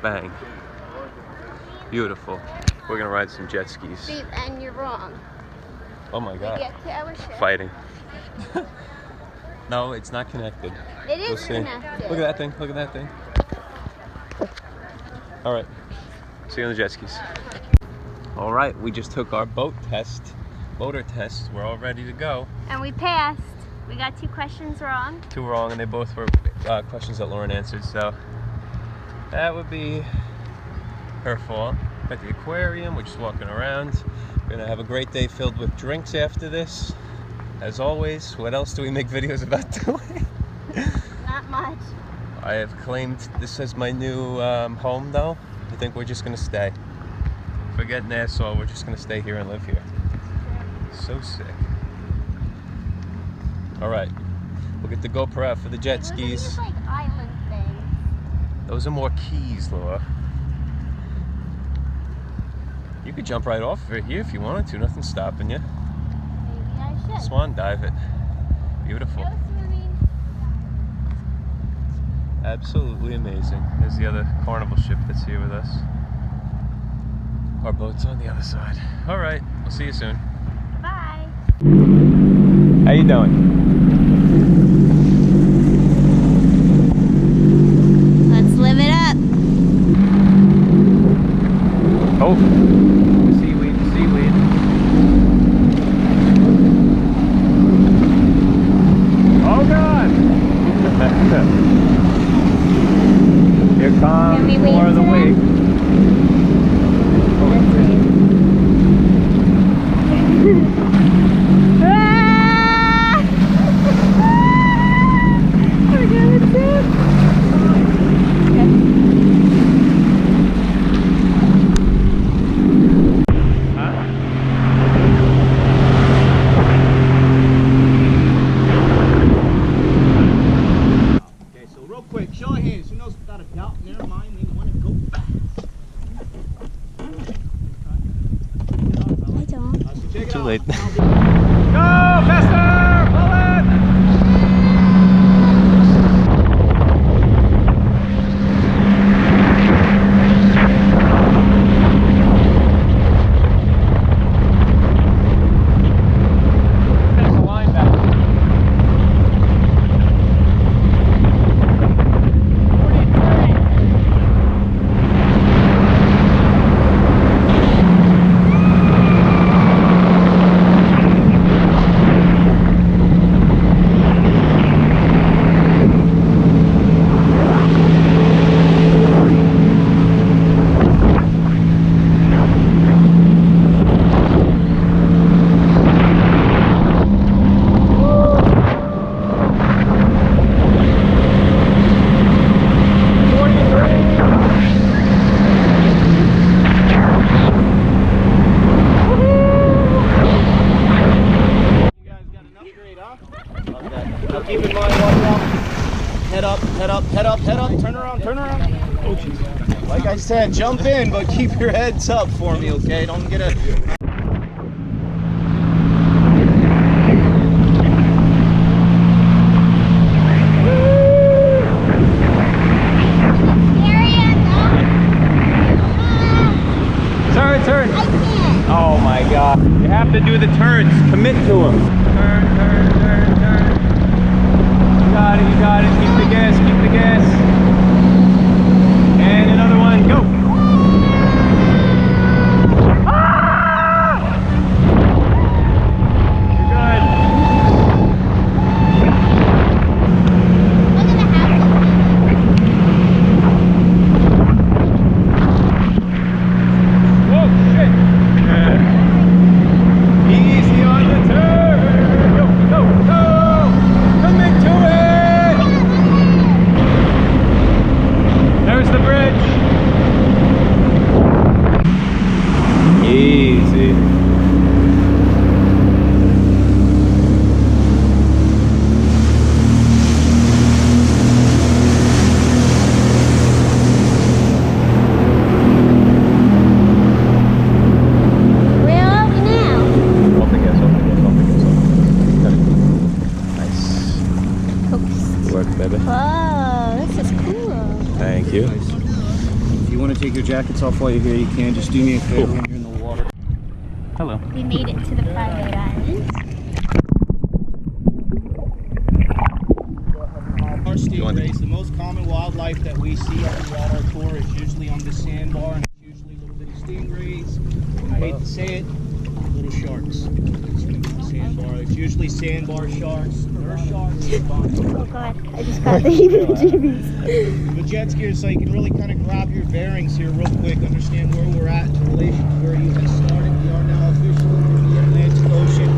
bang. Beautiful. We're gonna ride some jet skis. Steve, and you're wrong. Oh my God. We get to our ship. Fighting. No, it's not connected. It is We'll see. connected. Look at that thing. Look at that thing. All right. See you on the jet skis. All right. We just took our motor test. We're all ready to go. And we passed. We got 2 questions wrong. 2 wrong, and they both were questions that Lauren answered. So that would be her fault. At the aquarium, we're just walking around. We're gonna have a great day filled with drinks after this. As always, what else do we make videos about doing? Not much. I have claimed this as my new home, though. I think we're just gonna stay. Forget Nassau, we're just gonna stay here and live here. So sick. All right, we'll get the GoPro out for the jet skis. Those are like island things. Those are more keys, Laura. You could jump right off of it here if you wanted to. Nothing's stopping you. Maybe I should. Swan dive it. Beautiful. Go swimming. Absolutely amazing. There's the other Carnival ship that's here with us. Our boat's on the other side. All right, we'll see you soon. Bye. How you doing? Let's live it up. Oh, seaweed, seaweed. Oh God! Here comes more of the wake. Too late. Go faster! Pull it! There's a line back. 40, 30. Keep in mind, head up, head up, head up, head up, turn around, turn around. Oh, jeez. Like I said, jump in, but keep your heads up for me, okay? Don't get a... Turn. I can't. Oh my God. You have to do the turns. Commit to them. Turn, turn, turn, turn. You got it, you got it. Keep the gas, keep the gas. And another one, go. Ah! You're good. Look at the house. Whoa, shit. Easy on the turn. Go, go, go. Coming to it. take your jackets off while you're here, you can. Just do me a favor when you're in the water. Hello. We made it to the private island. Our stingrays, the most common wildlife that we see throughout our tour is usually on the sandbar, and it's usually little bitty stingrays. I hate to say it, little sharks. Sandbar. It's usually sandbar sharks, nurse sharks. Oh god, I just got the heebie-jeebies. The jet ski is so you can really kind of grab your bearings here real quick, understand where we're at in relation to where you had started. We are now officially in the Atlantic Ocean.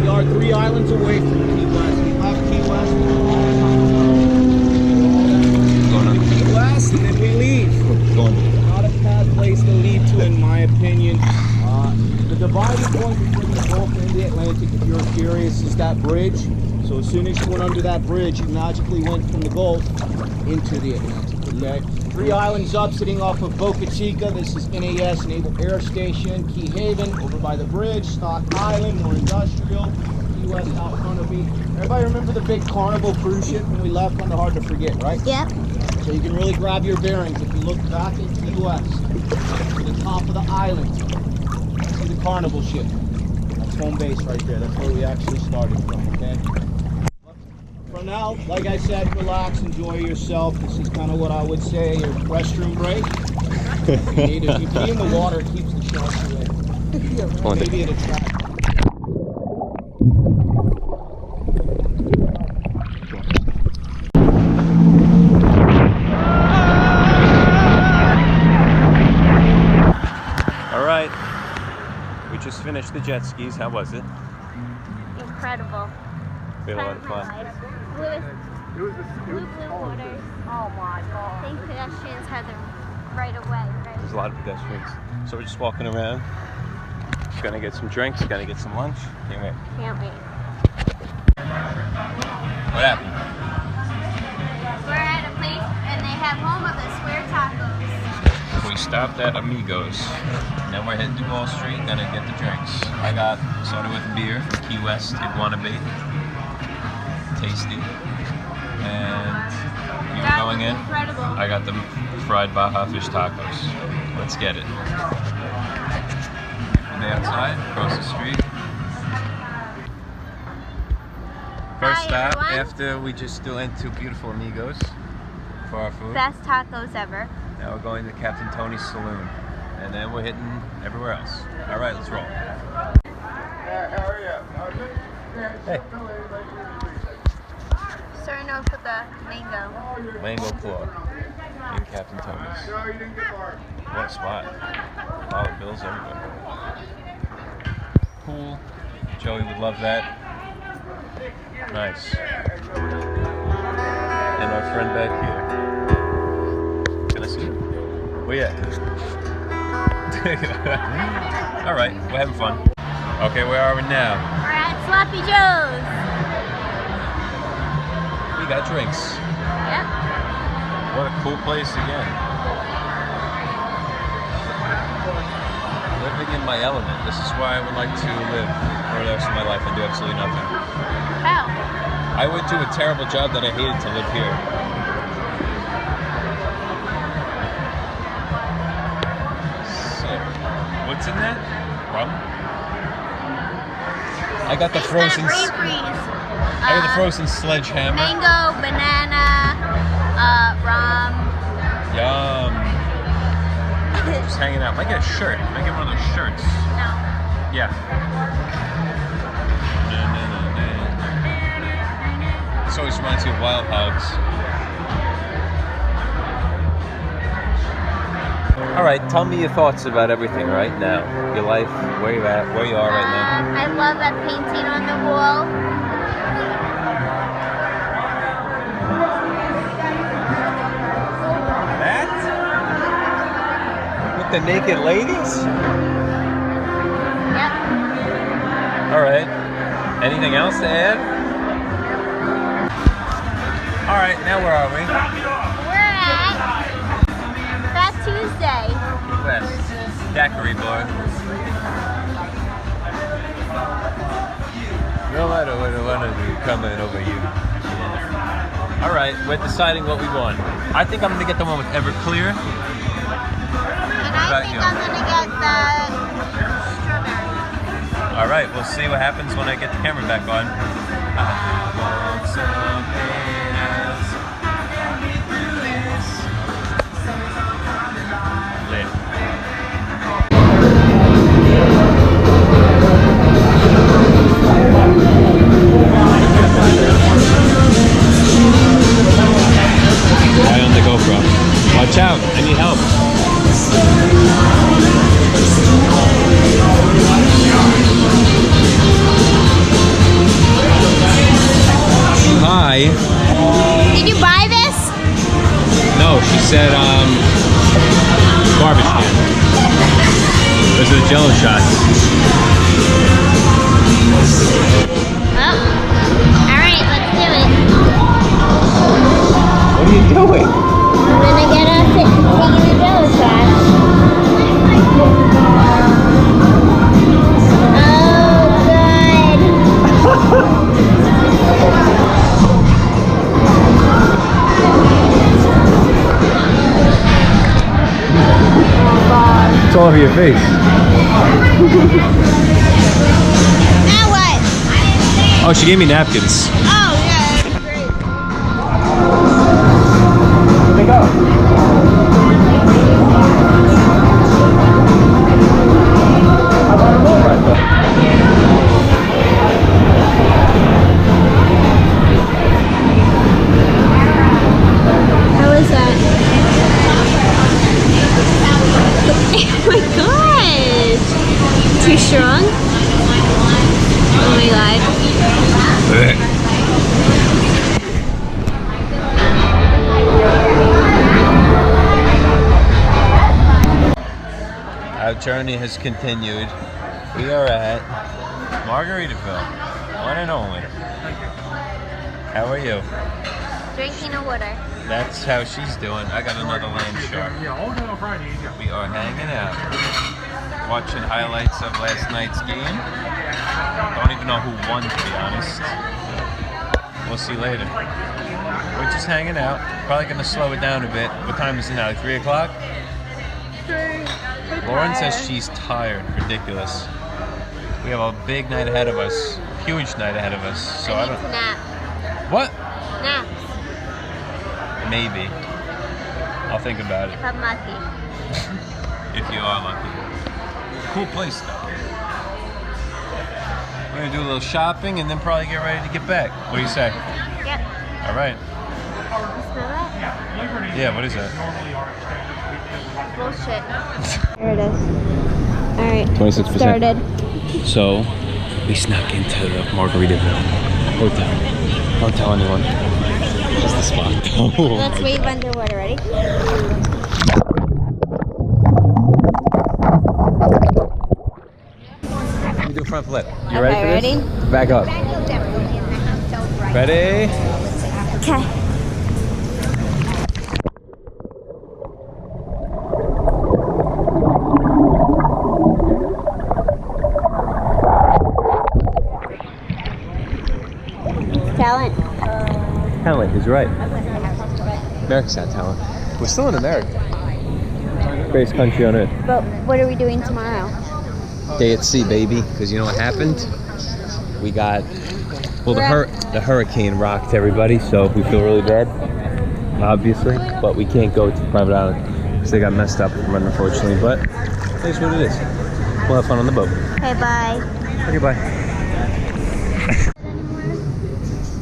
We are 3 islands away from Key West. We left Key West. Key West, and then we leave. Not a bad place to leave to, in my opinion. The dividing point between the Gulf and the Atlantic, if you're curious, is that bridge. So as soon as you went under that bridge, you magically went from the Gulf into the Atlantic, okay? 3 islands up, sitting off of Boca Chica. This is NAS, Naval Air Station. Key Haven, over by the bridge. Stock Island, more industrial. Key West out front of me. Everybody remember the big Carnival cruise ship when we left? Kind of hard to forget, right? Yep. So you can really grab your bearings. If you look back at Key West, to the top of the island, see the Carnival ship. That's home base right there. That's where we actually started from, okay? For now, like I said, relax, enjoy yourself. This is kind of what I would say your restroom break. If you be in the water, it keeps the sharks away. Maybe it attracts. We just finished the jet skis. How was it? Incredible. We had a lot of fun. Blue waters. Oh my god. I think pedestrians had them right away, right? There's a lot of pedestrians. So we're just walking around. Gonna get some drinks, gonna get some lunch. Can't wait. Can't wait. What happened? We're at a place and they have home of the square tacos. We stopped at Amigos. Then we're heading Duval Street, gonna get the drinks. I got soda with beer, Key West, Iguana Bait. Tasty. And you were going in? Incredible. I got the fried Baja fish tacos. Let's get it. And they outside, across the street. First stop everyone. after we just went to beautiful Amigos for our food. Best tacos ever. Now we're going to Captain Tony's Saloon. And then we're hitting everywhere else. All right, let's roll. Hey. Starting off with the mango. Mango claw in Captain Tony's. What a spot. Dollar bills everywhere. Cool. Joey would love that. Nice. And our friend back here. Can I see him? Where you at? All right, we're having fun. Okay, where are we now? We're at Sloppy Joe's. We got drinks. Yep. What a cool place again. Living in my element. This is why I would like to live for the rest of my life and do absolutely nothing. How? I would do a terrible job that I hated to live here. Sick. What's in that? Rum? I got the frozen. I got the frozen sledgehammer. Mango, banana, rum. Yum. Just hanging out. Might get a shirt. Might get one of those shirts. No. Yeah. This always reminds me of Wild Hogs. All right, tell me your thoughts about everything right now. Your life, where you at, where you are right now. I love that painting on the wall. That? With the naked ladies? Yep. All right. Anything else to add? All right, now where are we? We're at Fat Tuesday. West. Daiquiri bar. No matter what I want to do, coming over you. All right, we're deciding what we want. I think I'm gonna get the one with Everclear. about think you? I'm gonna get the strawberry. All right, we'll see what happens when I get the camera back on. I want something else. Lit. Right on the GoPro. Watch out, I need help. Hi. Did you buy this? No, she said, garbage can. Those are the Jello shots. Oh. Alright, let's do it. What are you doing? I'm gonna get us taking the Jello shots. It's all over your face. Now what? Oh, she gave me napkins. Oh, yeah, that's great. Where'd they go? I brought them over, I thought. How is that? Oh my gosh! Too strong? Oh my god. Our journey has continued. We are at Margaritaville, one and only. How are you? Drinking a water. That's how she's doing. I got another lamb shark. We are hanging out, watching highlights of last night's game. Don't even know who won, to be honest. We'll see later. We're just hanging out. Probably gonna slow it down a bit. What time is it now? Like 3 o'clock? Lauren says she's tired. Ridiculous. We have a big night ahead of us. Huge night ahead of us. So I don't. Nap. What? Naps. Maybe. I'll think about it. If I'm lucky. If you are lucky. Cool place though. We're gonna do a little shopping and then probably get ready to get back. What do you say? Yep. All right. You smell that? Yeah, what is that? Bullshit. There it is. Alright. 26%. Started. So, we snuck into the Margaritaville hotel. Don't tell anyone. Just the spot. Let's wave underwater. Ready? Let me do a front flip. You Okay, ready for this? Back up. Ready? Okay. Talent. Talent is right. America's got talent. We're still in America. Greatest country on earth. But what are we doing tomorrow? Day at sea, baby. Because you know what happened? We got, well, the hurricane rocked everybody, so we feel really bad, obviously. But we can't go to the private island because they got messed up, unfortunately. But that's what it is. We'll have fun on the boat. Okay, bye. Okay, bye.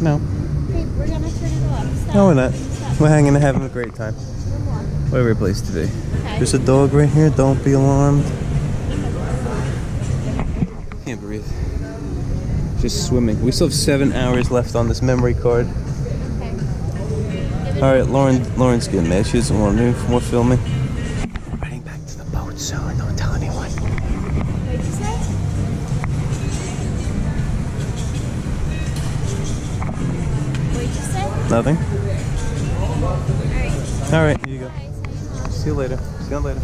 No. Hey, we're gonna turn it off. Stop. No, we're not. We're hanging and having a great time. What a great place to be. Okay. There's a dog right here. Don't be alarmed. Can't breathe. Just swimming. We still have 7 hours left on this memory card. Okay. All right, Lauren's getting mad. She doesn't want to do more filming. We're heading back to the boat soon. Don't tell anyone. What'd you say? What'd you say? Nothing. Alright. All right, here you go. Bye. See you later. See you later.